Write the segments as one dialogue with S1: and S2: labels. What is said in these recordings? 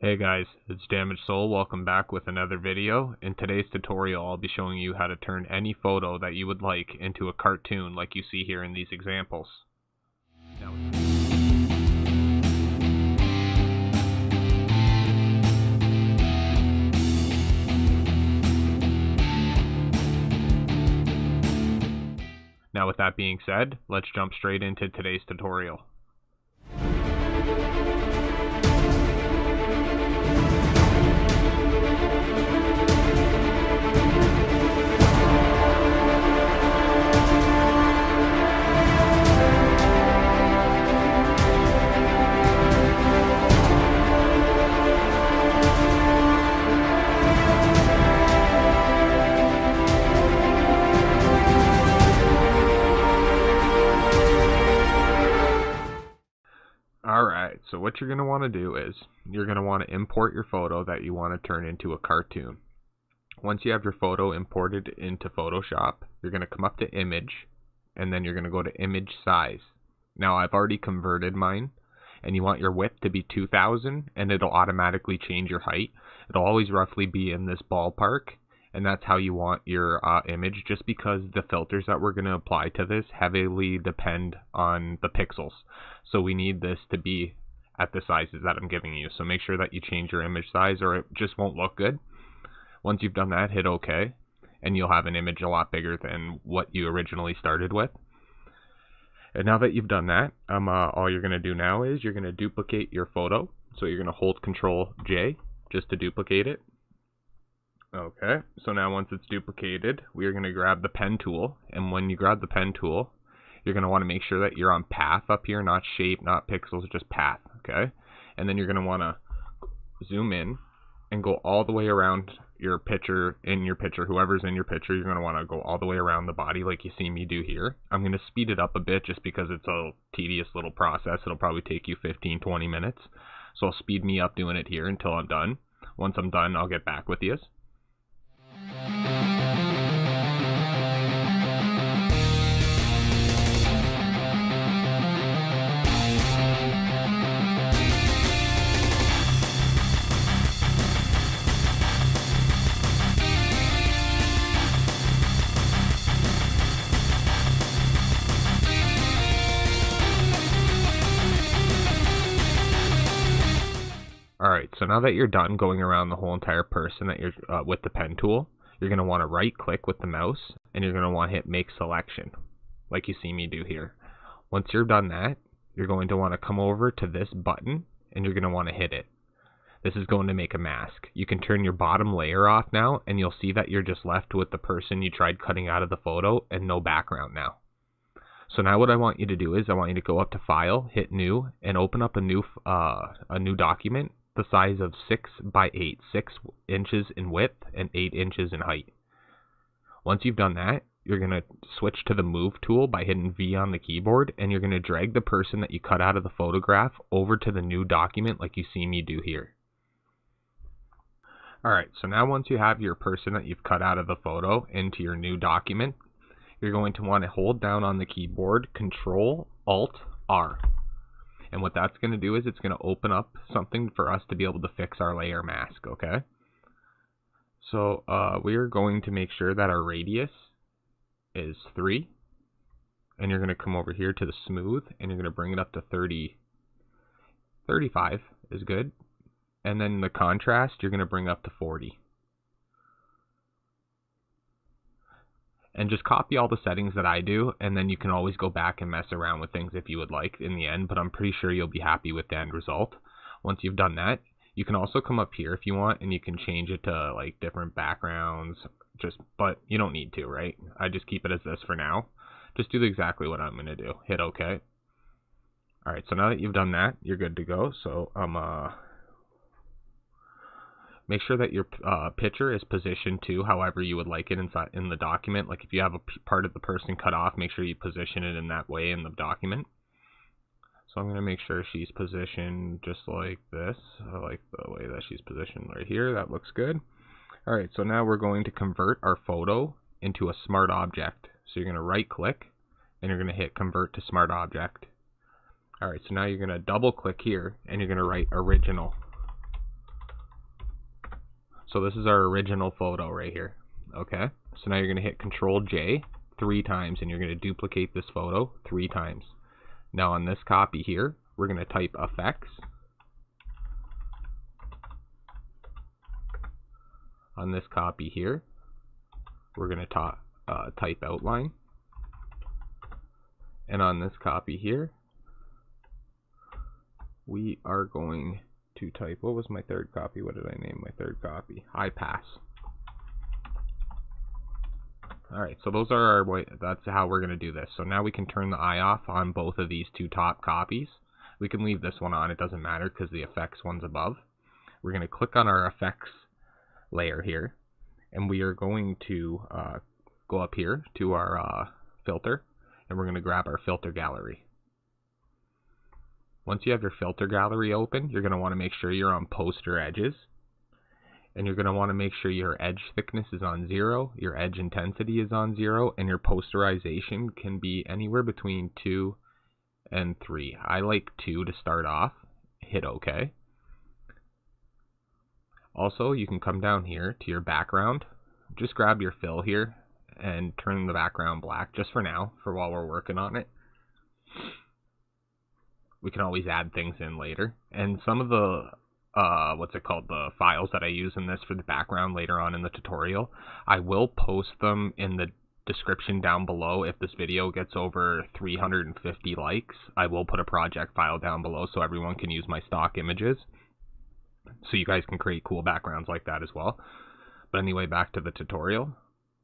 S1: Hey guys, it's Damaged Soul. Welcome back with another video. In today's tutorial, I'll be showing you how to turn any photo that you would like into a cartoon like you see here in these examples. Now with that being said, let's jump straight into today's tutorial. Alright, so what you're going to want to do is, you're going to want to import your photo that you want to turn into a cartoon. Once you have your photo imported into Photoshop, you're going to come up to Image, and then you're going to go to Image Size. Now I've already converted mine, and you want your width to be 2000, and it'll automatically change your height. It'll always roughly be in this ballpark, and that's how you want your image, just because the filters that we're going to apply to this heavily depend on the pixels. So we need this to be at the sizes that I'm giving you. So make sure that you change your image size or it just won't look good. Once you've done that, hit OK, and you'll have an image a lot bigger than what you originally started with. And now that you've done that, all you're going to do now is you're going to duplicate your photo. So you're going to hold Control J just to duplicate it. Okay, so now once it's duplicated, we are going to grab the pen tool, and when you grab the pen tool, you're going to want to make sure that you're on path up here, not shape, not pixels, just path, okay? And then you're going to want to zoom in and go all the way around your picture, whoever's in your picture, you're going to want to go all the way around the body like you see me do here. I'm going to speed it up a bit just because it's a tedious little process. It'll probably take you 15-20 minutes, so I'll speed me up doing it here until I'm done. Once I'm done, I'll get back with you. Alright, so now that you're done going around the whole entire person that you're with the pen tool, you're going to want to right click with the mouse and you're going to want to hit make selection like you see me do here. Once you're done that, you're going to want to come over to this button and you're going to want to hit it. This is going to make a mask. You can turn your bottom layer off now and you'll see that you're just left with the person you tried cutting out of the photo and no background now. So now what I want you to do is I want you to go up to File, hit New, and open up a new document the size of 6 by 8, 6 inches in width and 8 inches in height. Once you've done that, you're going to switch to the Move tool by hitting V on the keyboard, and you're going to drag the person that you cut out of the photograph over to the new document like you see me do here. Alright, so now once you have your person that you've cut out of the photo into your new document, you're going to want to hold down on the keyboard Control-Alt-R. And what that's going to do is it's going to open up something for us to be able to fix our layer mask, okay? So we are going to make sure that our radius is 3. And you're going to come over here to the smooth and you're going to bring it up to 30. 35 is good. And then the contrast you're going to bring up to 40. And just copy all the settings that I do, and then you can always go back and mess around with things if you would like in the end, but I'm pretty sure you'll be happy with the end result. Once you've done that, you can also come up here if you want, and you can change it to like different backgrounds, but you don't need to, right? I just keep it as this for now. Just do exactly what I'm going to do. Hit OK. Alright, so now that you've done that, you're good to go. So make sure that your picture is positioned to however you would like it inside in the document. Like if you have a part of the person cut off, make sure you position it in that way in the document. So I'm going to make sure she's positioned just like this. I like the way that she's positioned right here. That looks good. Alright, so now we're going to convert our photo into a smart object. So you're going to right click and you're going to hit convert to smart object. Alright, so now you're going to double click here and you're going to write original. So this is our original photo right here. Okay, so now you're going to hit Control J 3 times, and you're going to duplicate this photo 3 times. Now on this copy here, we're going to type effects. On this copy here, we're going to type outline. And on this copy here, we are going to type, what was my third copy? What did I name my third copy? High pass. Alright, so those are that's how we're going to do this. So now we can turn the eye off on both of these 2 top copies. We can leave this one on, it doesn't matter because the effects one's above. We're going to click on our effects layer here, and we are going to go up here to our filter, and we're going to grab our filter gallery. Once you have your filter gallery open, you're going to want to make sure you're on poster edges, and you're going to want to make sure your edge thickness is on 0, your edge intensity is on 0, and your posterization can be anywhere between 2 and 3. I like 2 to start off. Hit OK. Also, you can come down here to your background. Just grab your fill here and turn the background black just for now, for while we're working on it. We can always add things in later. And some of the, the files that I use in this for the background later on in the tutorial, I will post them in the description down below. If this video gets over 350 likes, I will put a project file down below so everyone can use my stock images. So you guys can create cool backgrounds like that as well. But anyway, back to the tutorial.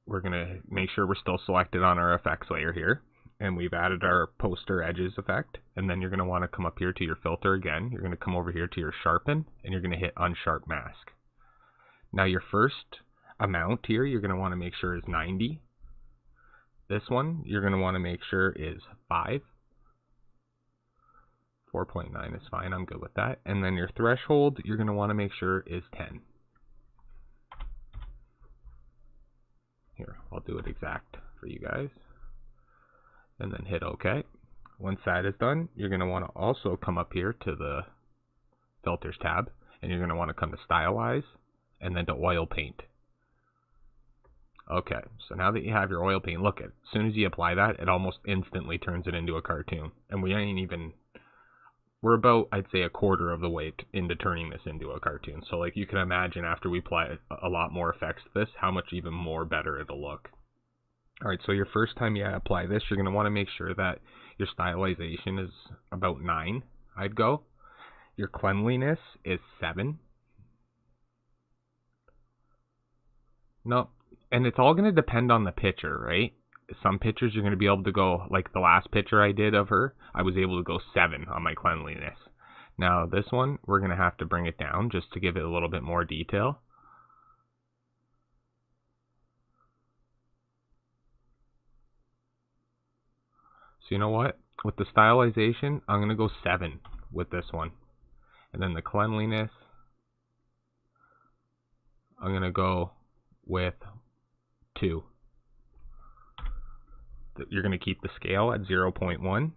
S1: We're going to make sure we're still selected on our effects layer here. And we've added our poster edges effect. And then you're going to want to come up here to your filter again. You're going to come over here to your sharpen, and you're going to hit unsharp mask. Now your first amount here, you're going to want to make sure is 90. This one, you're going to want to make sure is 5. 4.9 is fine, I'm good with that. And then your threshold, you're going to want to make sure is 10. Here, I'll do it exact for you guys. And then hit OK. Once that is done, you're going to want to also come up here to the Filters tab, and you're going to want to come to Stylize, and then to Oil Paint. Okay, so now that you have your oil paint, look, as soon as you apply that, it almost instantly turns it into a cartoon. And we're about, I'd say, a quarter of the way into turning this into a cartoon. So like you can imagine after we apply a lot more effects to this, how much even more better it'll look. Alright, so your first time you apply this, you're going to want to make sure that your stylization is about 9, I'd go. Your cleanliness is 7. No, and it's all going to depend on the picture, right? Some pictures you're going to be able to go, like the last picture I did of her, I was able to go 7 on my cleanliness. Now this one, we're going to have to bring it down just to give it a little bit more detail. So you know what? With the stylization, I'm going to go 7 with this one. And then the cleanliness, I'm going to go with 2. You're going to keep the scale at 0.1.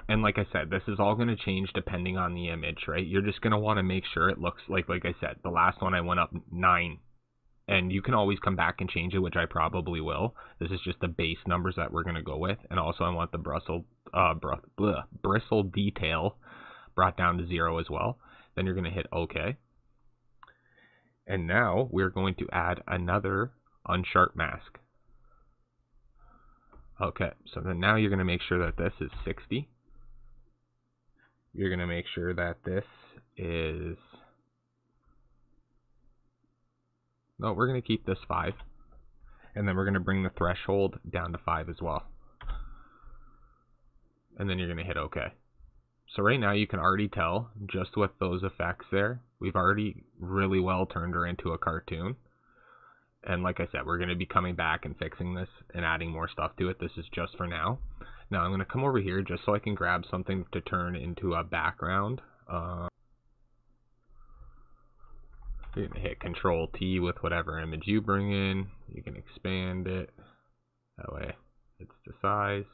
S1: And like I said, this is all going to change depending on the image, right? You're just going to want to make sure it looks like I said, the last one I went up 9. And you can always come back and change it, which I probably will. This is just the base numbers that we're going to go with. And also I want the bristle detail brought down to 0 as well. Then you're going to hit OK. And now we're going to add another unsharp mask. Okay, so then now you're going to make sure that this is 60. You're going to make sure that this is... No, we're going to keep this 5. And then we're going to bring the threshold down to 5 as well. And then you're going to hit OK. So right now you can already tell, just with those effects there, we've already really well turned her into a cartoon. And like I said, we're going to be coming back and fixing this and adding more stuff to it. This is just for now. Now I'm going to come over here just so I can grab something to turn into a background. You're going to hit Control T with whatever image you bring in. You can expand it. That way it's the size.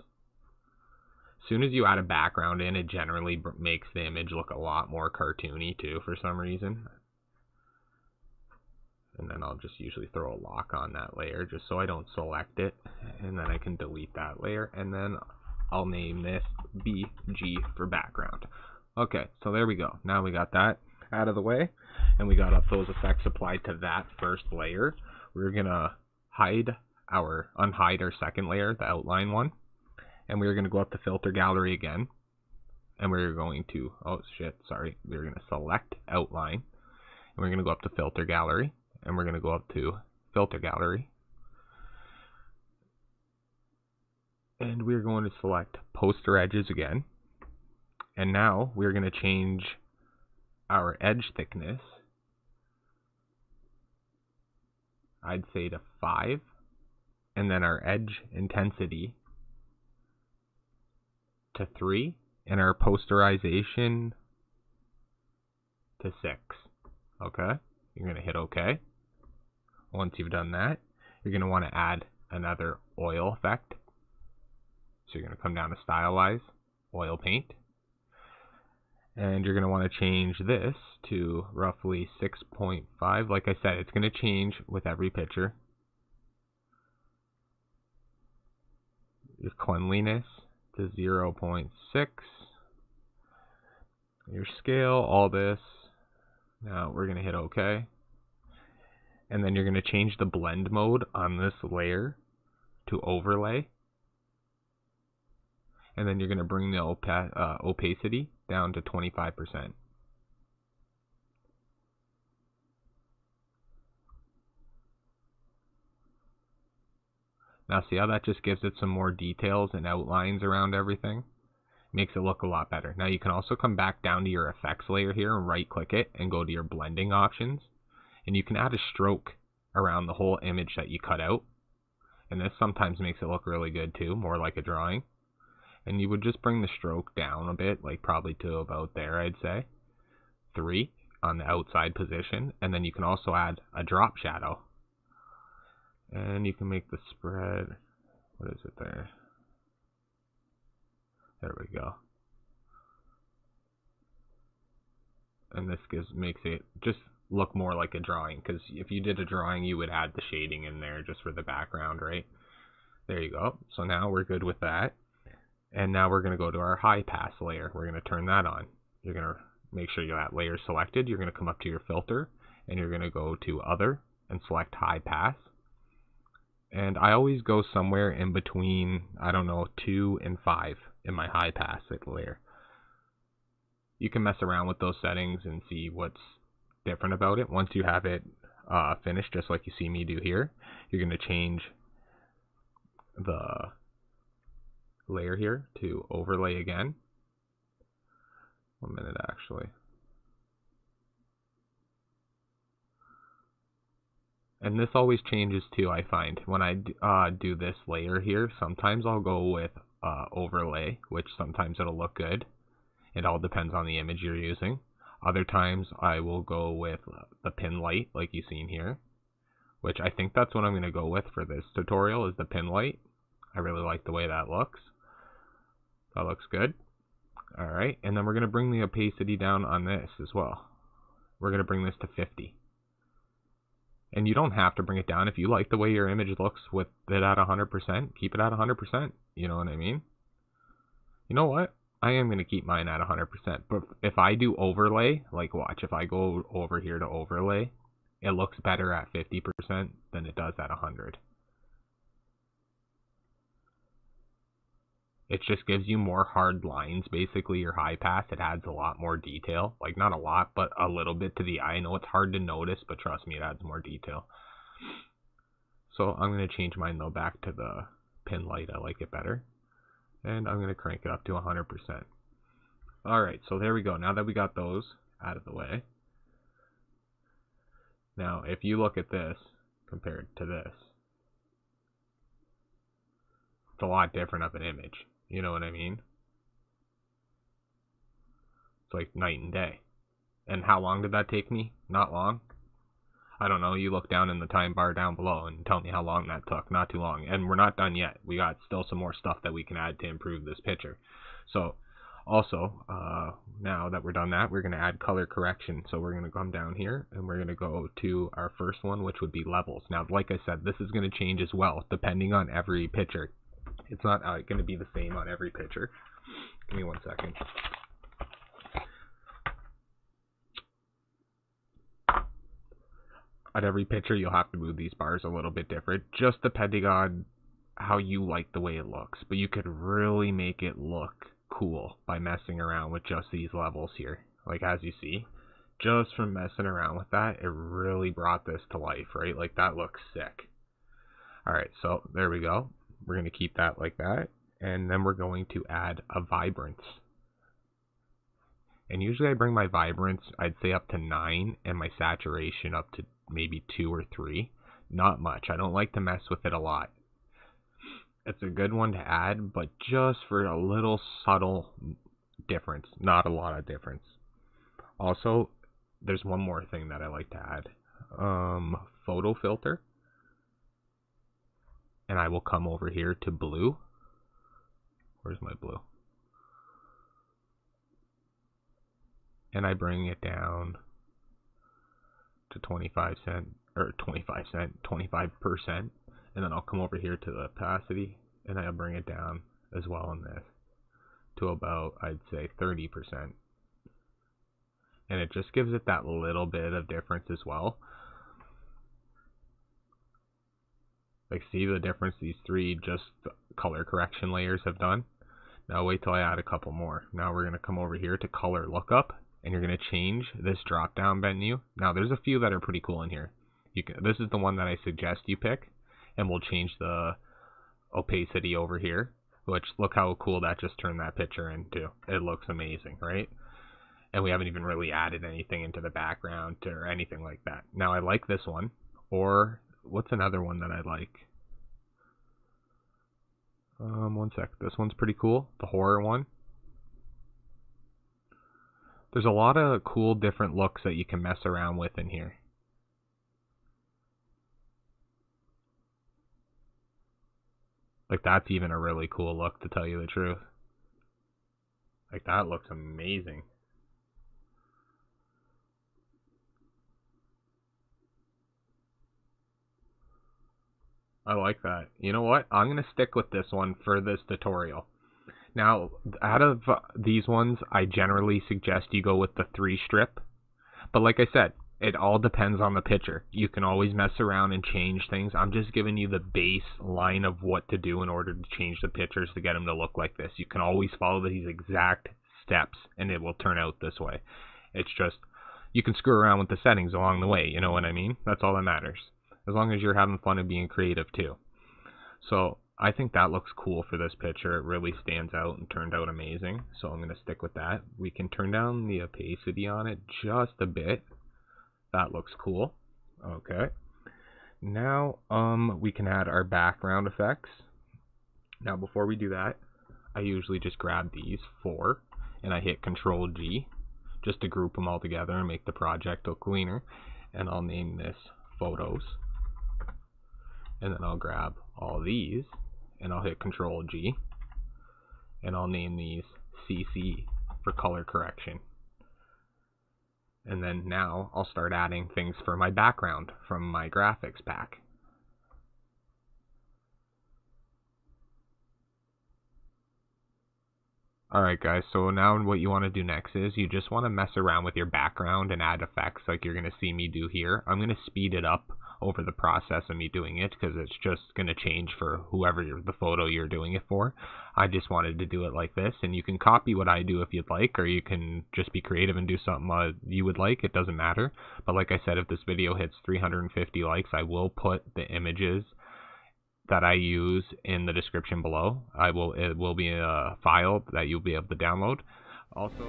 S1: As soon as you add a background in, it generally makes the image look a lot more cartoony too for some reason. And then I'll just usually throw a lock on that layer just so I don't select it. And then I can delete that layer. And then I'll name this BG for background. Okay, so there we go. Now we got that out of the way. And we got those effects applied to that first layer. We're going to unhide our second layer, the outline one. And we're going to go up to filter gallery again. And we're going to, we're going to select outline. And we're going to go up to filter gallery. And we're going to go up to filter gallery. And we're going to select poster edges again. And now we're going to change our edge thickness, I'd say to 5. And then our edge intensity to 3. And our posterization to 6. Okay? You're going to hit OK. Once you've done that, you're going to want to add another oil effect. So you're going to come down to Stylize, Oil Paint. And you're going to want to change this to roughly 6.5. Like I said, it's going to change with every picture. Your cleanliness to 0.6. Your scale, all this. Now we're going to hit OK. And then you're going to change the blend mode on this layer to overlay. And then you're going to bring the opacity down to 25%. Now see how that just gives it some more details and outlines around everything? Makes it look a lot better. Now you can also come back down to your effects layer here and right click it and go to your blending options. And you can add a stroke around the whole image that you cut out. And this sometimes makes it look really good too, more like a drawing. And you would just bring the stroke down a bit, like probably to about there, I'd say. 3 on the outside position. And then you can also add a drop shadow. And you can make the spread, what is it there? There we go. And this makes it just look more like a drawing, because if you did a drawing, you would add the shading in there just for the background, right? There you go. So now we're good with that. And now we're going to go to our high pass layer. We're going to turn that on. You're going to make sure you have that layer selected. You're going to come up to your filter, and you're going to go to other and select high pass. And I always go somewhere in between, I don't know, 2 and 5 in my high pass layer. You can mess around with those settings and see what's different about it. Once you have it finished, just like you see me do here, you're going to change the layer here to overlay again. 1 minute actually. And this always changes too, I find. When I do this layer here, sometimes I'll go with overlay, which sometimes it'll look good. It all depends on the image you're using. Other times I will go with the pin light, like you've seen here, which I think that's what I'm going to go with for this tutorial, is the pin light. I really like the way that looks. That looks good. Alright, and then we're going to bring the opacity down on this as well. We're going to bring this to 50. And you don't have to bring it down. If you like the way your image looks with it at 100%, keep it at 100%. You know what I mean? You know what? I am going to keep mine at 100%. But if I do overlay, like watch, if I go over here to overlay, it looks better at 50% than it does at 100. It just gives you more hard lines, basically, your high pass. It adds a lot more detail. Like, not a lot, but a little bit to the eye. I know it's hard to notice, but trust me, it adds more detail. So I'm going to change mine, though, back to the pin light. I like it better. And I'm going to crank it up to 100%. Alright, so there we go. Now that we got those out of the way. Now, if you look at this compared to this, it's a lot different of an image. You know what I mean? It's like night and day. And how long did that take me? Not long. I don't know. You look down in the time bar down below and tell me how long that took. Not too long. And we're not done yet. We got still some more stuff that we can add to improve this picture. So Also, now that we're done that, we're going to add color correction. So we're going to come down here and we're going to go to our first one, which would be levels. Now, like I said, this is going to change as well, depending on every picture. It's not going to be the same on every picture. Give me 1 second. On every picture, you'll have to move these bars a little bit different, just depending on how you like the way it looks. But you could really make it look cool by messing around with just these levels here. Like, as you see, just from messing around with that, it really brought this to life, right? Like, that looks sick. Alright, so there we go. We're going to keep that like that. And then we're going to add a vibrance. And usually I bring my vibrance, I'd say up to 9, and my saturation up to maybe 2 or 3. Not much. I don't like to mess with it a lot. It's a good one to add, but just for a little subtle difference, not a lot of difference. Also, there's one more thing that I like to add. Photo filter. And I will come over here to blue. Where's my blue? And I bring it down to 25%, and then I'll come over here to the opacity, and I'll bring it down as well in this to about, I'd say, 30%. And it just gives it that little bit of difference as well. Like, see the difference these 3 just color correction layers have done? Now wait till I add a couple more. Now we're going to come over here to color lookup, and you're going to change this drop down menu. Now there's a few that are pretty cool in here. This is the one that I suggest you pick, and we'll change the opacity over here, which look how cool that just turned that picture into. It looks amazing, right? And we haven't even really added anything into the background or anything like that. Now I like this one, or what's another one that I like? 1 sec. This one's pretty cool. The horror one. There's a lot of cool different looks that you can mess around with in here. Like, that's even a really cool look, to tell you the truth. Like, that looks amazing. I like that. You know what? I'm going to stick with this one for this tutorial. Now, out of these ones, I generally suggest you go with the 3 strip. But like I said, it all depends on the picture. You can always mess around and change things. I'm just giving you the base line of what to do in order to change the pictures to get them to look like this. You can always follow these exact steps and it will turn out this way. It's just, you can screw around with the settings along the way, you know what I mean? That's all that matters. As long as you're having fun and being creative too. So I think that looks cool for this picture. It really stands out and turned out amazing. So I'm going to stick with that. We can turn down the opacity on it just a bit. That looks cool. Okay. Now we can add our background effects. Now before we do that, I usually just grab these 4 and I hit Control G just to group them all together and make the project look cleaner. And I'll name this Photos. And then I'll grab all these and I'll hit Control G and I'll name these CC for color correction. And then now I'll start adding things for my background from my graphics pack. Alright guys, so now what you want to do next is you just want to mess around with your background and add effects like you're going to see me do here. I'm going to speed it up over the process of me doing it because it's just going to change for whoever the photo you're doing it for. I just wanted to do it like this, and you can copy what I do if you'd like, or you can just be creative and do something you would like. It doesn't matter. But like I said, if this video hits 350 likes, I will put the images that I use in the description below. It will be a file that you'll be able to download. Also,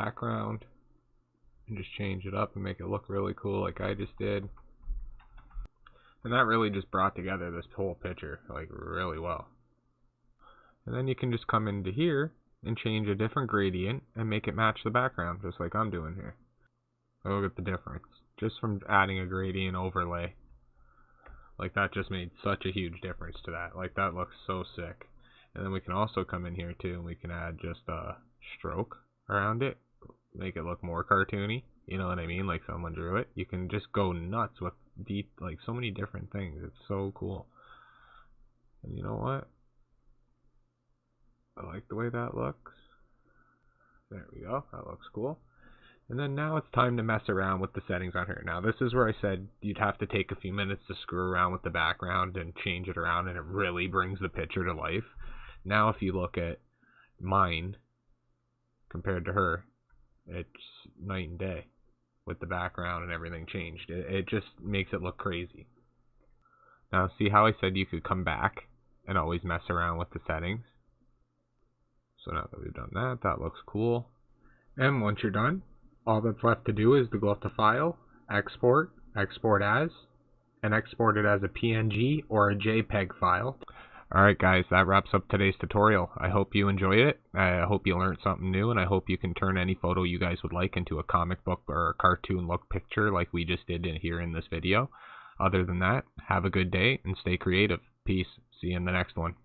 S1: background and just change it up and make it look really cool like I just did. And that really just brought together this whole picture like really well. And then you can just come into here and change a different gradient and make it match the background, just like I'm doing here. Look at the difference just from adding a gradient overlay. Like that just made such a huge difference to that. Like that looks so sick. And then we can also come in here too and we can add just a stroke around it, make it look more cartoony. You know what I mean? Like someone drew it. You can just go nuts with like so many different things. It's so cool. And you know what? I like the way that looks. There we go. That looks cool. And then now it's time to mess around with the settings on here. Now this is where I said you'd have to take a few minutes to screw around with the background and change it around, and it really brings the picture to life. Now if you look at mine compared to her, it's night and day with the background and everything changed. It just makes it look crazy. Now see how I said you could come back and always mess around with the settings? So now that we've done that, that looks cool. And once you're done, all that's left to do is to go up to File, Export, Export As, and export it as a PNG or a JPEG file. Alright guys, that wraps up today's tutorial. I hope you enjoyed it. I hope you learned something new, and I hope you can turn any photo you guys would like into a comic book or a cartoon look picture like we just did here in this video. Other than that, have a good day and stay creative. Peace. See you in the next one.